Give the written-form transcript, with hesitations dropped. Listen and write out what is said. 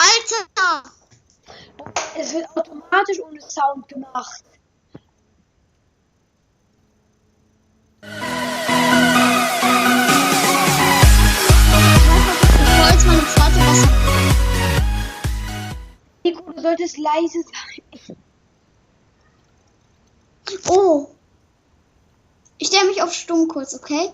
Alter! Es wird automatisch ohne Sound gemacht. Jetzt meine zweite Wasser. Nico, du solltest leise sein. Oh. Ich stelle mich auf stumm kurz, okay?